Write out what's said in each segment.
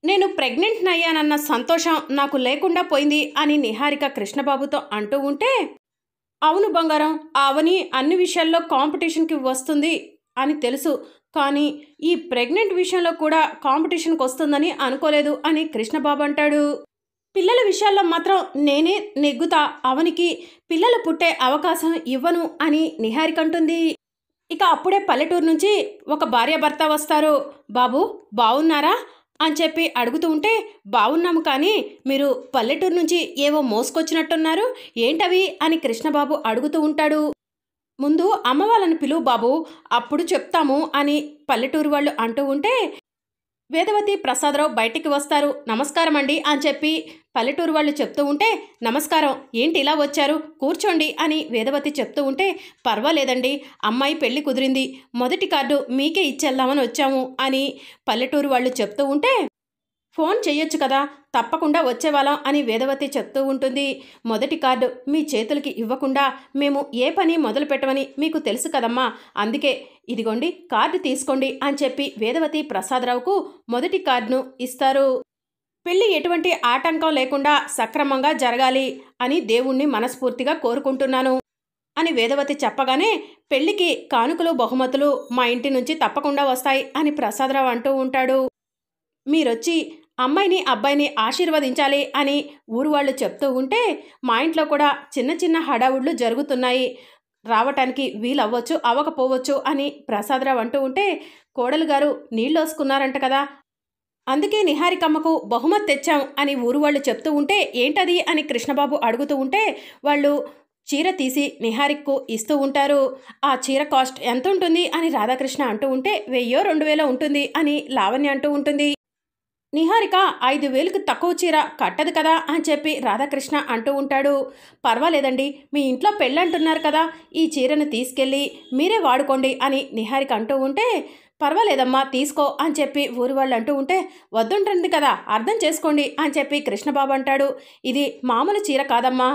నేను ప్రెగ్నెంట్ అయ్యానన్న సంతోషం నాకు లేకుండా పోయింది అని నిహారిక కృష్ణబాబుతో అంటూ ఉంటే, అవును బంగారం, అవని అన్ని విషయాల్లో కాంపిటీషన్కి వస్తుంది అని తెలుసు. కానీ ఈ ప్రెగ్నెంట్ విషయంలో కూడా కాంపిటీషన్కి వస్తుందని అనుకోలేదు అని కృష్ణబాబు అంటాడు. పిల్లల విషయాల్లో మాత్రం నేనే నెగ్గుతా, అవనికి పిల్లలు పుట్టే అవకాశం ఇవ్వను అని నిహారిక అంటుంది. ఇక అప్పుడే పల్లెటూరు నుంచి ఒక భార్యాభర్త వస్తారు. బాబు బావున్నారా అని చెప్పి అడుగుతూ ఉంటే, బావున్నాము కానీ మీరు పల్లెటూరు నుంచి ఏవో మోసుకొచ్చినట్టున్నారు, ఏంటవి అని కృష్ణబాబు అడుగుతూ ఉంటాడు. ముందు అమ్మ వాళ్ళని పిలువు బాబు, అప్పుడు చెప్తాము అని పల్లెటూరు వాళ్ళు అంటూ ఉంటే, వేదవతి ప్రసాదరావు బయటికి వస్తారు. నమస్కారం అండి అని చెప్పి పల్లెటూరు వాళ్ళు చెప్తూ ఉంటే, నమస్కారం, ఏంటి ఇలా వచ్చారు, కూర్చోండి అని వేదవతి చెప్తూ ఉంటే, పర్వాలేదండి, అమ్మాయి పెళ్లి కుదిరింది, మొదటి కార్డు మీకే ఇచ్చేద్దామని వచ్చాము అని పల్లెటూరు వాళ్ళు చెప్తూ ఉంటే, ఫోన్ చెయ్యొచ్చు కదా, తప్పకుండా వచ్చేవాళ్ళం అని వేదవతి చెప్తూ ఉంటుంది. మొదటి కార్డు మీ చేతులకి ఇవ్వకుండా మేము ఏ పని మొదలు పెట్టమని మీకు తెలుసు కదమ్మా, అందుకే ఇదిగోండి కార్డు తీసుకోండి అని చెప్పి వేదవతి ప్రసాదరావుకు మొదటి కార్డును ఇస్తారు. పెళ్లి ఎటువంటి ఆటంకం లేకుండా సక్రమంగా జరగాలి అని దేవుణ్ణి మనస్ఫూర్తిగా కోరుకుంటున్నాను అని వేదవతి చెప్పగానే, పెళ్లికి కానుకలు బహుమతులు మా ఇంటి నుంచి తప్పకుండా వస్తాయి అని ప్రసాదరావు అంటూ ఉంటాడు. మీరొచ్చి అమ్మాయిని అబ్బాయిని ఆశీర్వదించాలి అని ఊరు వాళ్ళు చెప్తూ ఉంటే, మా ఇంట్లో కూడా చిన్న చిన్న హడావుళ్ళు జరుగుతున్నాయి, రావటానికి వీలవ్వచ్చు అవ్వకపోవచ్చు అని ప్రసాదరావు అంటూ ఉంటే, కోడలు గారు నీళ్ళోసుకున్నారంట కదా, అందుకే నిహారికమ్మకు బహుమతి తెచ్చాం అని ఊరు వాళ్ళు చెప్తూ ఉంటే, ఏంటది అని కృష్ణబాబు అడుగుతూ ఉంటే, వాళ్ళు చీర తీసి నిహారికకు ఇస్తూ ఉంటారు. ఆ చీర కాస్ట్ ఎంత ఉంటుంది అని రాధాకృష్ణ అంటూ ఉంటే, 1000-2000 ఉంటుంది అని లావణ్య అంటూ ఉంటుంది. నిహారిక 5000కి తక్కువ చీర కట్టదు కదా అని చెప్పి రాధాకృష్ణ అంటూ ఉంటాడు. పర్వాలేదండి, మీ ఇంట్లో పెళ్ళంటున్నారు కదా, ఈ చీరను తీసుకెళ్ళి మీరే వాడుకోండి అని నిహారిక అంటూ ఉంటే, పర్వాలేదమ్మా తీసుకో అని చెప్పి ఊరి వాళ్ళు అంటూ ఉంటే, వద్దుంటుంది కదా అర్థం చేసుకోండి అని చెప్పి కృష్ణబాబు అంటాడు. ఇది మామూలు చీర కాదమ్మా,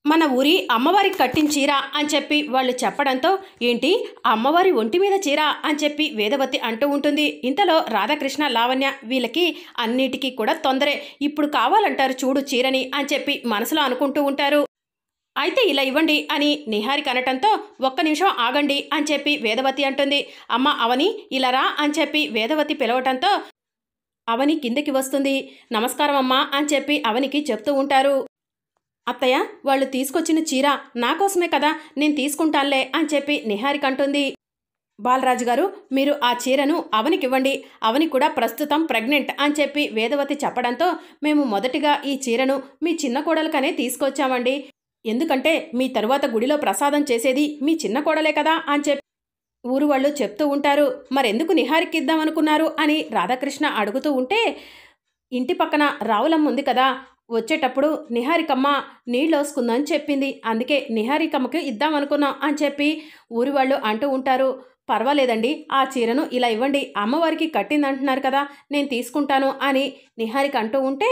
మన ఊరి అమ్మవారికి కట్టిన చీర అని చెప్పి వాళ్ళు చెప్పడంతో, ఏంటి అమ్మవారి ఒంటి మీద చీర అని చెప్పి వేదవతి అంటూ ఉంటుంది. ఇంతలో రాధాకృష్ణ లావణ్య వీళ్ళకి అన్నిటికీ కూడా తొందరే, ఇప్పుడు కావాలంటారు చూడు చీరని అని చెప్పి మనసులో అనుకుంటూ ఉంటారు. అయితే ఇలా ఇవ్వండి అని నిహారిక అనటంతో, ఒక్క నిమిషం ఆగండి అని చెప్పి వేదవతి అంటుంది. అమ్మ అవని ఇలా రా అని చెప్పి వేదవతి పిలవటంతో అవని కిందకి వస్తుంది. నమస్కారం అమ్మా అని చెప్పి అవనికి చెప్తూ ఉంటారు. అత్తయ్య, వాళ్ళు తీసుకొచ్చిన చీర నా కోసమే కదా, నేను తీసుకుంటానులే అని చెప్పి నిహారిక అంటుంది. బాలరాజు గారు, మీరు ఆ చీరను అవనికివ్వండి, అవని కూడా ప్రస్తుతం ప్రెగ్నెంట్ అని చెప్పి వేదవతి చెప్పడంతో, మేము మొదటిగా ఈ చీరను మీ చిన్న కోడలకనే తీసుకొచ్చామండి, ఎందుకంటే మీ తరువాత గుడిలో ప్రసాదం చేసేది మీ చిన్న కోడలే కదా అని చెప్పి ఊరు వాళ్ళు చెప్తూ ఉంటారు. మరెందుకు నిహారిక ఇద్దామనుకున్నారు అని రాధాకృష్ణ అడుగుతూ ఉంటే, ఇంటి పక్కన రావులమ్మ ఉంది కదా, వచ్చేటప్పుడు నిహారికమ్మ నీళ్ళోసుకుందని చెప్పింది, అందుకే నిహారికమ్మకి ఇద్దామనుకున్నాం అని చెప్పి ఊరి వాళ్ళు అంటూ ఉంటారు. పర్వాలేదండి, ఆ చీరను ఇలా ఇవ్వండి, అమ్మవారికి కట్టిందంటున్నారు కదా, నేను తీసుకుంటాను అని నిహారిక అంటూ ఉంటే,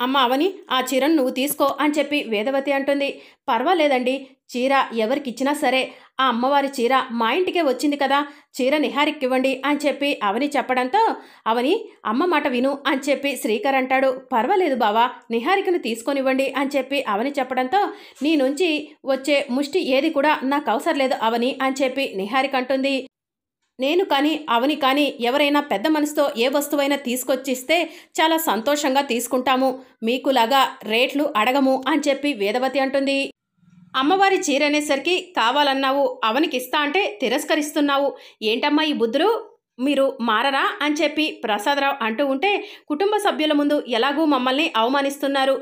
అమ్మ అవని ఆ చీరను నువ్వు తీసుకో అని చెప్పి వేదవతి అంటుంది. పర్వాలేదండి, చీర ఎవరికిచ్చినా సరే ఆ అమ్మవారి చీర మా ఇంటికే వచ్చింది కదా, చీర నిహారికకి ఇవ్వండి అని చెప్పి అవని చెప్పడంతో, అవని అమ్మ మాట విను అని చెప్పి శ్రీకర్ అంటాడు. పర్వాలేదు బావా, నిహారికను తీసుకొనివ్వండి అని చెప్పి అవని చెప్పడంతో, నీ నుంచి వచ్చే ముష్టి ఏది కూడా నాకు అవసరం లేదు అవని అని చెప్పి నిహారిక అంటుంది. నేను కానీ అవని కానీ ఎవరైనా పెద్ద మనసుతో ఏ వస్తువైనా తీసుకొచ్చిస్తే చాలా సంతోషంగా తీసుకుంటాము, మీకులాగా రేట్లు అడగము అని చెప్పి వేదవతి అంటుంది. అమ్మవారి చీర అనేసరికి కావాలన్నావు, అవనికి ఇస్తా అంటే తిరస్కరిస్తున్నావు, ఏంటమ్మా ఈ బుద్ధులు, మీరు మారరా అని చెప్పి ప్రసాదరావు అంటూ ఉంటే, కుటుంబ సభ్యుల ముందు ఎలాగూ మమ్మల్ని అవమానిస్తున్నారు,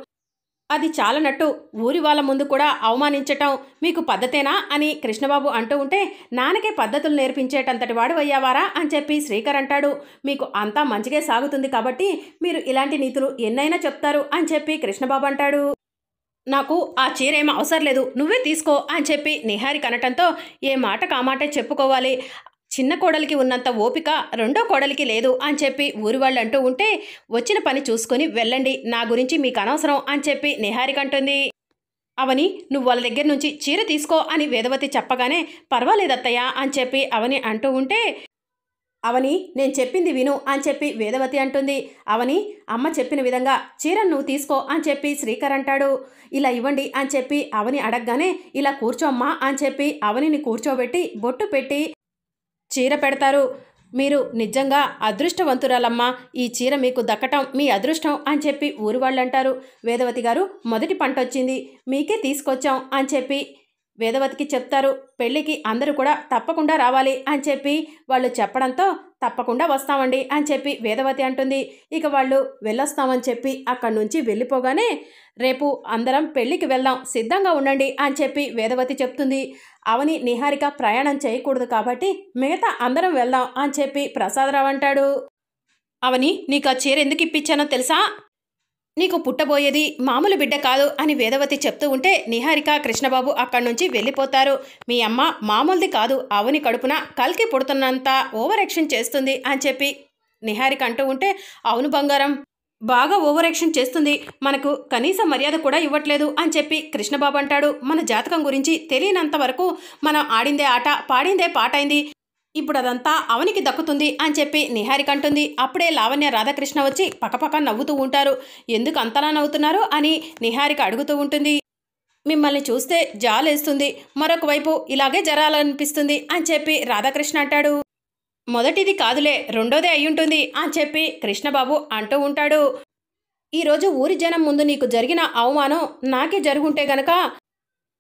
అది చాలనట్టు ఊరి వాళ్ళ ముందు కూడా అవమానించటం మీకు పద్ధతేనా అని కృష్ణబాబు అంటూ ఉంటే, నాన్నకే పద్ధతులు నేర్పించేటంతటి వాడు అయ్యావారా అని చెప్పి శ్రీకర్ అంటాడు. మీకు అంతా మంచిగా సాగుతుంది కాబట్టి మీరు ఇలాంటి నీతులు ఎన్నైనా చెప్తారు అని చెప్పి కృష్ణబాబు అంటాడు. నాకు ఆ చీర ఏమీ అవసరం లేదు, నువ్వే తీసుకో అని చెప్పి నిహారిక అనటంతో, ఏ మాట కామాటే చెప్పుకోవాలి, చిన్న కోడలికి ఉన్నంత ఓపిక రెండో కోడలికి లేదు అని చెప్పి ఊరి వాళ్ళు అంటూ ఉంటే, వచ్చిన పని చూసుకొని వెళ్ళండి, నా గురించి మీకు అనవసరం అని చెప్పి నిహారిక అంటుంది. అవని నువ్వు వాళ్ళ దగ్గర నుంచి చీర తీసుకో అని వేదవతి చెప్పగానే, పర్వాలేదత్తయ్య అని చెప్పి అవని అంటూ ఉంటే, అవని నేను చెప్పింది విను అని చెప్పి వేదవతి అంటుంది. అవని అమ్మ చెప్పిన విధంగా చీరను నువ్వు తీసుకో అని చెప్పి శ్రీకర్ అంటాడు. ఇలా ఇవ్వండి అని చెప్పి అవని అడగగానే ఇలా కూర్చోమ్మా అని చెప్పి అవనిని కూర్చోబెట్టి బొట్టు పెట్టి చీర పెడతారు. మీరు నిజంగా అదృష్టవంతురాలమ్మా, ఈ చీర మీకు దక్కటం మీ అదృష్టం అని చెప్పి ఊరి వాళ్ళు అంటారు. వేదవతి గారు మొదటి పంట వచ్చింది, మీకే తీసుకొచ్చాం అని చెప్పి వేదవతికి చెప్తారు. పెళ్ళికి అందరూ కూడా తప్పకుండా రావాలి అని చెప్పి వాళ్ళు చెప్పడంతో తప్పకుండా వస్తామండి అని చెప్పి వేదవతి అంటుంది. ఇక వాళ్ళు వెళ్ళొస్తామని చెప్పి అక్కడి నుంచి వెళ్ళిపోగానే రేపు అందరం పెళ్ళికి వెళ్దాం, సిద్ధంగా ఉండండి అని చెప్పి వేదవతి చెప్తుంది. అవని నిహారిక ప్రయాణం చేయకూడదు కాబట్టి మిగతా అందరం వెళ్దాం అని చెప్పి ప్రసాదరావు అంటాడు. అవని నీకు ఆ చీర ఎందుకు ఇప్పించానో తెలుసా? నీకు పుట్టబోయేది మామూలు బిడ్డ కాదు అని వేదవతి చెప్తూ ఉంటే నిహారిక కృష్ణబాబు అక్కడి నుంచి వెళ్ళిపోతారు. మీ అమ్మ మామూలుది కాదు, అవని కడుపున కల్కి పుడుతున్నంత ఓవర్ యాక్షన్ చేస్తుంది అని చెప్పి నిహారిక అంటూ ఉంటే, అవును బంగారం, బాగా ఓవర్ యాక్షన్ చేస్తుంది, మనకు కనీస మర్యాద కూడా ఇవ్వట్లేదు అని చెప్పి కృష్ణబాబు అంటాడు. మన జాతకం గురించి తెలియనంత వరకు మనం ఆడిందే ఆట, పాడిందే పాటైంది, ఇప్పుడు అదంతా అవనికి దక్కుతుంది అని చెప్పి నిహారిక అంటుంది. అప్పుడే లావణ్య రాధాకృష్ణ వచ్చి పక్కపక్క నవ్వుతూ ఉంటారు. ఎందుకు అంతలా నవ్వుతున్నారు అని నిహారిక అడుగుతూ ఉంటుంది. మిమ్మల్ని చూస్తే జాలేస్తుంది, మరొక వైపు ఇలాగే జరాలనిపిస్తుంది అని చెప్పి రాధాకృష్ణ అంటాడు. మొదటిది కాదులే, రెండోదే అయ్యుంటుంది అని చెప్పి కృష్ణబాబు అంటూ ఉంటాడు. ఈరోజు ఊరి జనం ముందు నీకు జరిగిన అవమానం నాకే జరుగుంటే గనక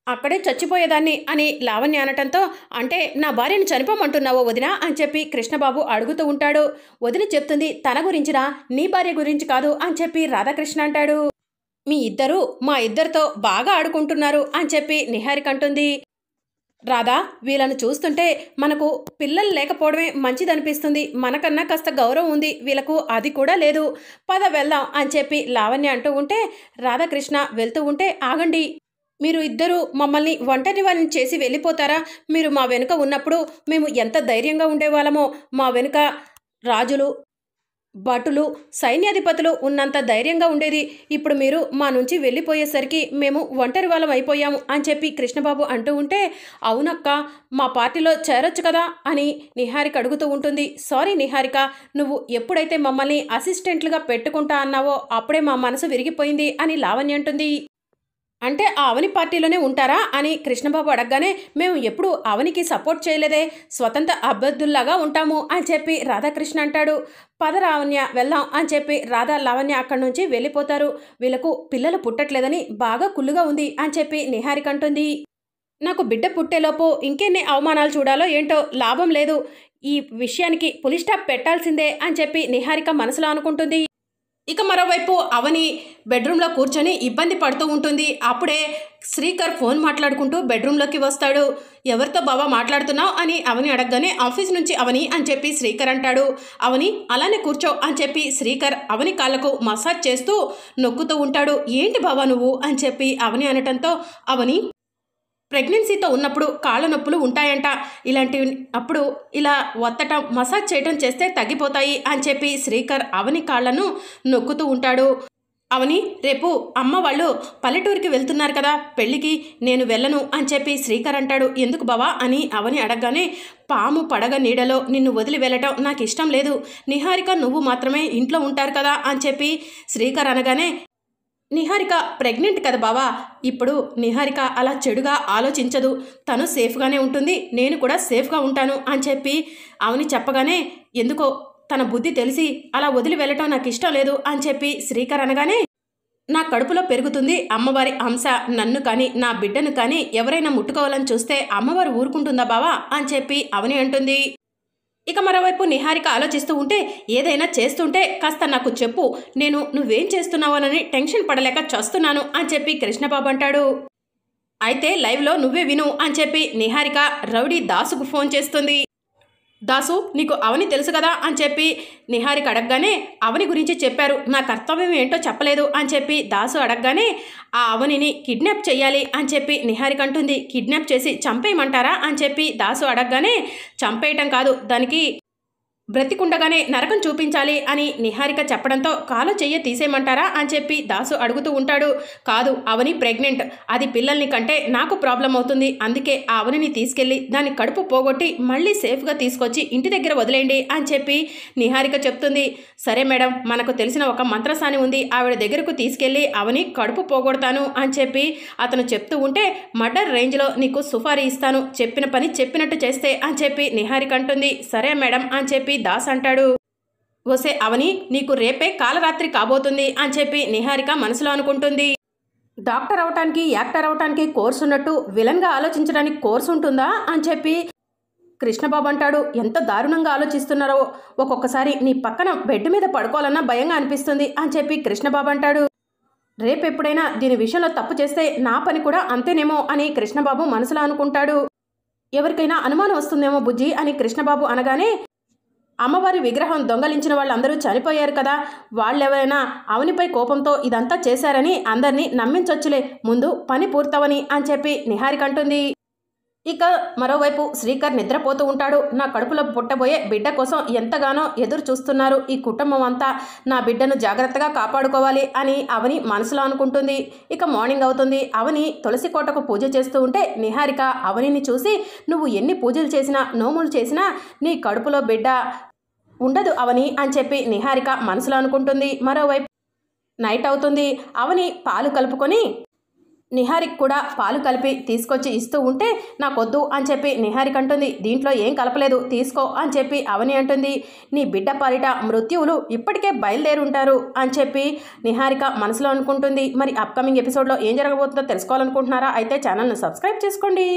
అక్కడే చచ్చిపోయేదాన్ని అని లావణ్య అనటంతో, అంటే నా భార్యను చనిపోమంటున్నావో వదినా అని చెప్పి కృష్ణబాబు అడుగుతూ ఉంటాడు. వదిన చెప్తుంది తన గురించినా, నీ భార్య గురించి కాదు అని చెప్పి రాధాకృష్ణ అంటాడు. మీ ఇద్దరూ మా ఇద్దరితో బాగా ఆడుకుంటున్నారు అని చెప్పి నిహారిక అంటుంది. రాధా, వీళ్ళను చూస్తుంటే మనకు పిల్లలు లేకపోవడమే మంచిదనిపిస్తుంది, మనకన్నా కాస్త గౌరవం ఉంది, వీళ్ళకు అది కూడా లేదు, పద వెళ్దాం అని చెప్పి లావణ్య అంటూ ఉంటే రాధాకృష్ణ వెళ్తూ ఉంటే, ఆగండి, మీరు ఇద్దరూ మమ్మల్ని ఒంటరి వాళ్ళని చేసి వెళ్ళిపోతారా? మీరు మా వెనుక ఉన్నప్పుడు మేము ఎంత ధైర్యంగా ఉండేవాళ్ళమో, మా వెనుక రాజులు, భటులు, సైన్యాధిపతులు ఉన్నంత ధైర్యంగా ఉండేది, ఇప్పుడు మీరు మా నుంచి వెళ్ళిపోయేసరికి మేము ఒంటరి వాళ్ళం అయిపోయాము అని చెప్పి కృష్ణబాబు అంటూ ఉంటే, అవునక్క, మా పార్టీలో చేరొచ్చు కదా అని నిహారిక అడుగుతూ ఉంటుంది. సారీ నిహారిక, నువ్వు ఎప్పుడైతే మమ్మల్ని అసిస్టెంట్లుగా పెట్టుకుంటా అన్నావో అప్పుడే మా మనసు విరిగిపోయింది అని లావణ్య అంటుంది. అంటే ఆ అవని పార్టీలోనే ఉంటారా అని కృష్ణబాబు అడగగానే, మేము ఎప్పుడు అవనికి సపోర్ట్ చేయలేదే, స్వతంత్ర అభ్యర్థుల్లాగా ఉంటాము అని చెప్పి రాధాకృష్ణ అంటాడు. పద లావణ్య వెళ్దాం అని చెప్పి రాధా లావణ్య అక్కడి నుంచి వెళ్ళిపోతారు. వీళ్ళకు పిల్లలు పుట్టట్లేదని బాగా కుళ్ళుగా ఉంది అని చెప్పి నిహారిక అంటుంది. నాకు బిడ్డ పుట్టేలోపు ఇంకెన్ని అవమానాలు చూడాలో ఏంటో, లాభం లేదు, ఈ విషయానికి పులి స్టాప్ పెట్టాల్సిందే అని చెప్పి నిహారిక మనసులో అనుకుంటుంది. ఇక మరోవైపు అవని బెడ్రూమ్లో కూర్చొని ఇబ్బంది పడుతూ ఉంటుంది. అప్పుడే శ్రీకర్ ఫోన్ మాట్లాడుకుంటూ బెడ్రూమ్లోకి వస్తాడు. ఎవరితో బాబా మాట్లాడుతున్నావు అని అవని అడగగానే, ఆఫీస్ నుంచి అవని అని చెప్పి శ్రీకర్ అంటాడు. అవని అలానే కూర్చో అని చెప్పి శ్రీకర్ అవని కాళ్ళకు మసాజ్ చేస్తూ నొక్కుతూ ఉంటాడు. ఏంటి బాబా నువ్వు అని చెప్పి అవని అనటంతో, అవని ప్రెగ్నెన్సీతో ఉన్నప్పుడు కాళ్ళ నొప్పులు ఉంటాయంట, ఇలాంటివి అప్పుడు ఇలా ఒత్తటం, మసాజ్ చేయటం చేస్తే తగ్గిపోతాయి అని చెప్పి శ్రీకర్ అవని కాళ్లను నొక్కుతూ ఉంటాడు. అవని, రేపు అమ్మ వాళ్ళు పల్లెటూరికి వెళ్తున్నారు కదా పెళ్ళికి, నేను వెళ్ళను అని చెప్పి శ్రీకర్ అంటాడు. ఎందుకు బావా అని అవని అడగగానే, పాము పడగ నీడలో నిన్ను వదిలి వెళ్ళటం నాకు ఇష్టం లేదు, నిహారిక నువ్వు మాత్రమే ఇంట్లో ఉంటారు కదా అని చెప్పి శ్రీకర్ అనగానే, నిహారిక ప్రెగ్నెంట్ కదా బావా, ఇప్పుడు నిహారిక అలా చెడుగా ఆలోచించదు, తను సేఫ్గానే ఉంటుంది, నేను కూడా సేఫ్గా ఉంటాను అని చెప్పి అవని చెప్పగానే, ఎందుకో తన బుద్ధి తెలిసి అలా వదిలి వెళ్ళటం నాకు ఇష్టం లేదు అని చెప్పి శ్రీకర్ అనగానే, నా కడుపులో పెరుగుతుంది అమ్మవారి అంశ, నన్ను కానీ నా బిడ్డను కానీ ఎవరైనా ముట్టుకోవాలని చూస్తే అమ్మవారు ఊరుకుంటుందా బావా అని చెప్పి అవని అంటుంది. ఇక మరోవైపు నిహారిక ఆలోచిస్తూ ఉంటే, ఏదైనా చేస్తుంటే కాస్త నాకు చెప్పు, నేను నువ్వేం చేస్తున్నావోనని టెన్షన్ పడలేక చస్తున్నాను అని చెప్పి కృష్ణబాబు అంటాడు. అయితే లైవ్లో నువ్వే విను అని చెప్పి నిహారిక రౌడీ దాసుకు ఫోన్ చేస్తుంది. దాసు, నీకు అవని తెలుసు కదా అని చెప్పి నిహారిక అడగగానే, అవని గురించి చెప్పారు, నా కర్తవ్యం ఏంటో చెప్పలేదు అని చెప్పి దాసు అడగగానే, ఆ అవనిని కిడ్నాప్ చేయాలి అని చెప్పి నిహారిక అంటుంది. కిడ్నాప్ చేసి చంపేయమంటారా అని చెప్పి దాసు అడగగానే, చంపేయటం కాదు, దానికి బ్రతికుండగానే నరకం చూపించాలి అని నిహారిక చెప్పడంతో కాలు చెయ్యి తీసేయమంటారా అని చెప్పి దాసు అడుగుతూ ఉంటాడు. కాదు, అవని ప్రెగ్నెంట్, అది పిల్లల్ని కంటే నాకు ప్రాబ్లం అవుతుంది, అందుకే ఆ అవనిని తీసుకెళ్ళి దాని కడుపు పోగొట్టి మళ్ళీ సేఫ్గా తీసుకొచ్చి ఇంటి దగ్గర వదిలేయండి అని చెప్పి నిహారిక చెప్తుంది. సరే మేడం, మనకు తెలిసిన ఒక మంత్రసాని ఉంది, ఆవిడ దగ్గరకు తీసుకెళ్ళి అవని కడుపు పోగొడతాను అని చెప్పి అతను చెప్తూ ఉంటే మర్డర్ రేంజ్లో నీకు సుఫారీ ఇస్తాను, చెప్పిన పని చెప్పినట్టు చేస్తే అని చెప్పి నిహారిక అంటుంది. సరే మేడం అని చెప్పి దాస్ అంటాడు. ఓసే అవని, నీకు రేపే కాలరాత్రి కాబోతుంది అని చెప్పి నిహారిక మనసులో అనుకుంటుంది. డాక్టర్ అవటానికి యాక్టర్ అవటానికి కోర్సు ఉన్నట్టు విలన్గా ఆలోచించడానికి కోర్సు ఉంటుందా అని చెప్పి కృష్ణబాబు అంటాడు. ఎంత దారుణంగా ఆలోచిస్తున్నారో, ఒక్కొక్కసారి నీ పక్కన బెడ్ మీద పడుకోవాలన్నా భయంగా అనిపిస్తుంది అని చెప్పి కృష్ణబాబు అంటాడు. రేపు ఎప్పుడైనా దీని విషయంలో తప్పు చేస్తే నా పని కూడా అంతేనేమో అని కృష్ణబాబు మనసులో అనుకుంటాడు. ఎవరికైనా అనుమానం వస్తుందేమో బుజ్జి అని కృష్ణబాబు అనగానే, అమ్మవారి విగ్రహం దొంగలించిన వాళ్ళందరూ చనిపోయారు కదా, వాళ్ళెవరైనా అవనిపై కోపంతో ఇదంతా చేశారని అందరినీ నమ్మించొచ్చులే, ముందు పని పూర్తవని అని చెప్పి నిహారిక అంటుంది. ఇక మరోవైపు శ్రీకర్ నిద్రపోతూ ఉంటాడు. నా కడుపులో పుట్టబోయే బిడ్డ కోసం ఎంతగానో ఎదురు చూస్తున్నారు ఈ కుటుంబం అంతా, నా బిడ్డను జాగ్రత్తగా కాపాడుకోవాలి అని అవని మనసులో అనుకుంటుంది. ఇక మార్నింగ్ అవుతుంది. అవని తులసి కోటకు పూజ చేస్తూ ఉంటే నిహారిక అవనిని చూసి, నువ్వు ఎన్ని పూజలు చేసినా నోములు చేసినా నీ కడుపులో బిడ్డ ఉండదు అవని అని చెప్పి నిహారిక మనసులో అనుకుంటుంది. మరోవైపు నైట్ అవుతుంది. అవని పాలు కలుపుకొని నిహారిక కూడా పాలు కలిపి తీసుకొచ్చి ఇస్తూ ఉంటే నాకొద్దు అని చెప్పి నిహారిక అంటుంది. దీంట్లో ఏం కలపలేదు, తీసుకో అని చెప్పి అవని అంటుంది. నీ బిడ్డ పాలిట మృత్యువులు ఇప్పటికే బయలుదేరి ఉంటారు అని చెప్పి నిహారిక మనసులో అనుకుంటుంది. మరి అప్కమింగ్ ఎపిసోడ్లో ఏం జరగబోతుందో తెలుసుకోవాలనుకుంటున్నారా? అయితే ఛానల్ను సబ్స్క్రైబ్ చేసుకోండి.